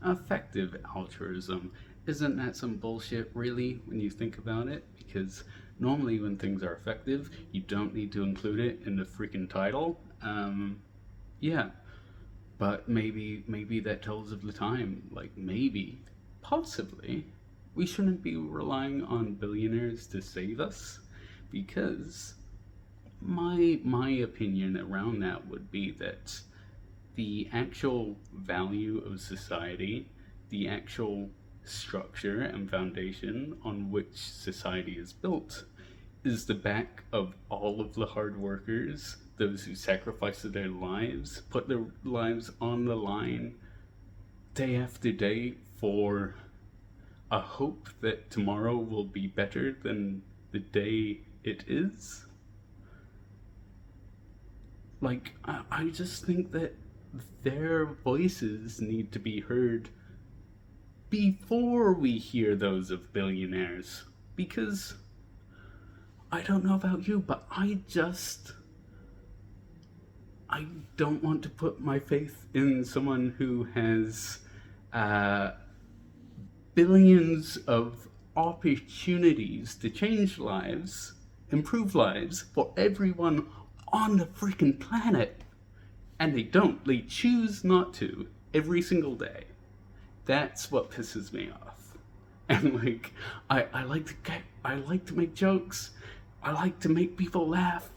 effective altruism. Isn't that some bullshit, really, when you think about it? Because normally when things are effective, you don't need to include it in the freaking title. Yeah, but maybe that tells of the time. Like maybe, possibly, we shouldn't be relying on billionaires to save us, because my opinion around that would be that the actual value of society, the actual structure and foundation on which society is built, is the back of all of the hard workers, those who sacrifice their lives, put their lives on the line day after day for a hope that tomorrow will be better than the day it is. Like, I just think that their voices need to be heard before we hear those of billionaires. Because I don't know about you, but I don't want to put my faith in someone who has uh, billions of opportunities to change lives, improve lives for everyone on the freaking planet. And they don't. They choose not to every single day. That's what pisses me off. And like, I like to make jokes. I like to make people laugh.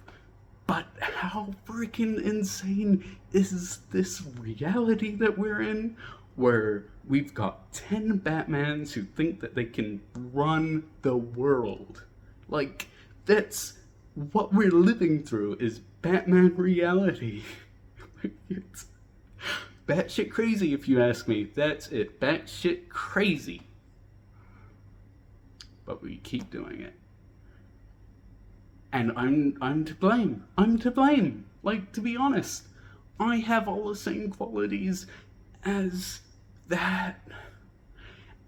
But how freaking insane is this reality that we're in, where we've got 10 Batmans who think that they can run the world? Like, that's what we're living through, is Batman reality. It's batshit crazy, if you ask me. That's it. Batshit crazy. But we keep doing it. And I'm to blame. I'm to blame. Like, to be honest, I have all the same qualities as that.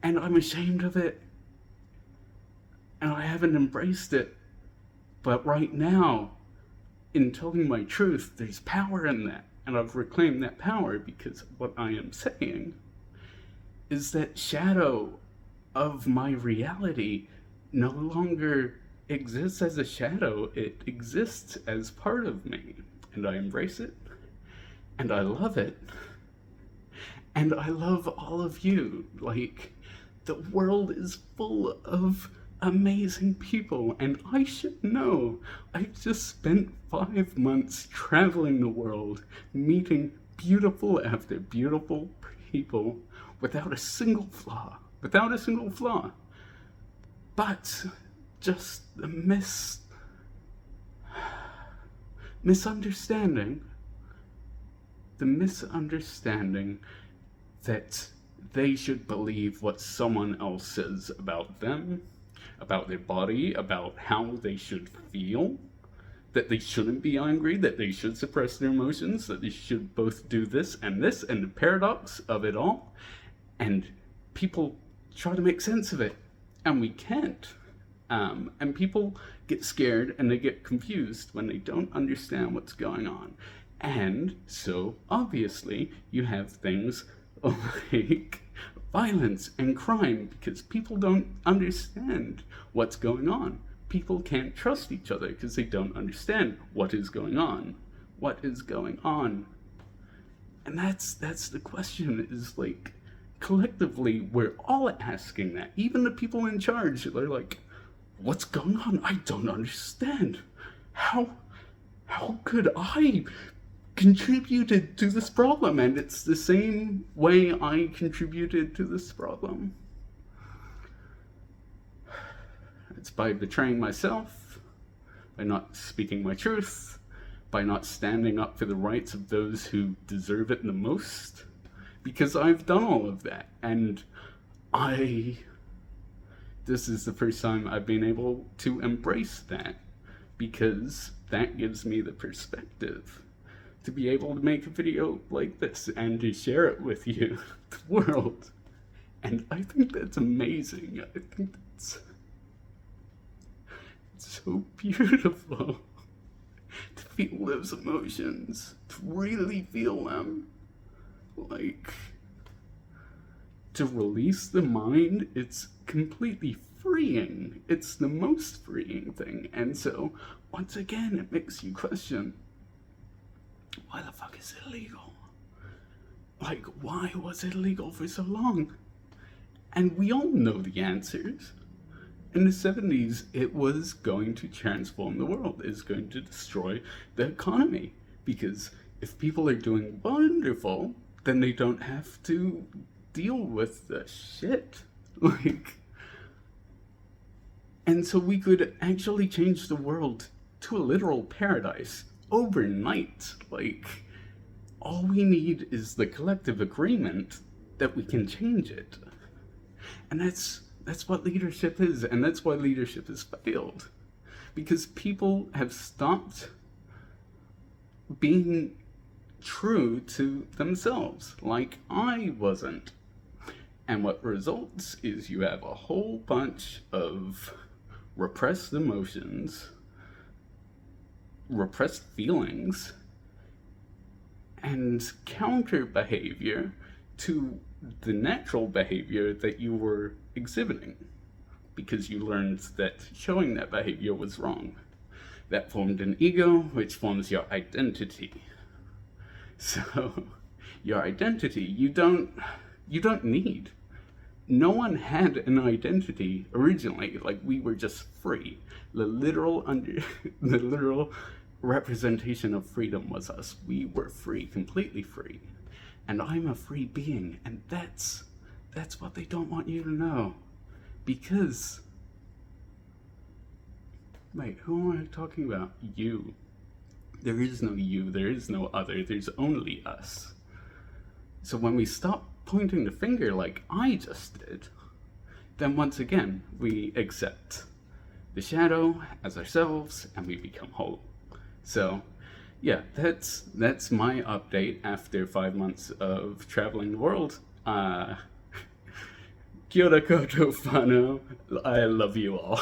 And I'm ashamed of it. And I haven't embraced it. But right now, in telling my truth, there's power in that. And I've reclaimed that power, because what I am saying is that shadow of my reality no longer exists as a shadow. It exists as part of me. And I embrace it. And I love it. And I love all of you. Like, the world is full of amazing people, and I should know. I've just spent 5 months traveling the world, meeting beautiful after beautiful people without a single flaw. Without a single flaw. But just the misunderstanding. The misunderstanding that they should believe what someone else says about them, about their body, about how they should feel, that they shouldn't be angry, that they should suppress their emotions, that they should both do this, and the paradox of it all. And people try to make sense of it, and we can't. And people get scared and they get confused when they don't understand what's going on. And so, obviously, you have things like violence and crime, because people don't understand what's going on. People can't trust each other because they don't understand what is going on. What is going on? And that's the question, is like, collectively, we're all asking that. Even the people in charge, they're like, what's going on? I don't understand. How could I contributed to this problem? And it's the same way I contributed to this problem. It's by betraying myself, by not speaking my truth, by not standing up for the rights of those who deserve it the most, because I've done all of that. And this is the first time I've been able to embrace that, because that gives me the perspective to be able to make a video like this and to share it with you, the world. And I think that's amazing. I think that's so beautiful to feel those emotions, to really feel them. Like, to release the mind, it's completely freeing. It's the most freeing thing. And so, once again, it makes you question, why the fuck is it illegal? Like, why was it illegal for so long? And we all know the answers. In the 70s, it was going to transform the world. It's going to destroy the economy. Because if people are doing wonderful, then they don't have to deal with the shit. Like, and so we could actually change the world to a literal paradise overnight. Like, all we need is the collective agreement that we can change it. And that's what leadership is, and that's why leadership has failed. Because people have stopped being true to themselves, like I wasn't. And what results is you have a whole bunch of repressed emotions, repressed feelings, and counter behavior to the natural behavior that you were exhibiting, because you learned that showing that behavior was wrong. That formed an ego, which forms your identity. So, your identity, you don't need. No one had an identity originally. Like, we were just free. The literal representation of freedom was us. We were free, completely free. And I'm a free being, and that's what they don't want you to know. Because, wait, who am I talking about? You. There is no you, there is no other, there's only us. So when we stop pointing the finger like I just did, then once again, we accept the shadow as ourselves, and we become whole. So, yeah, that's my update after 5 months of traveling the world. Kia ora koutou whanau. I love you all.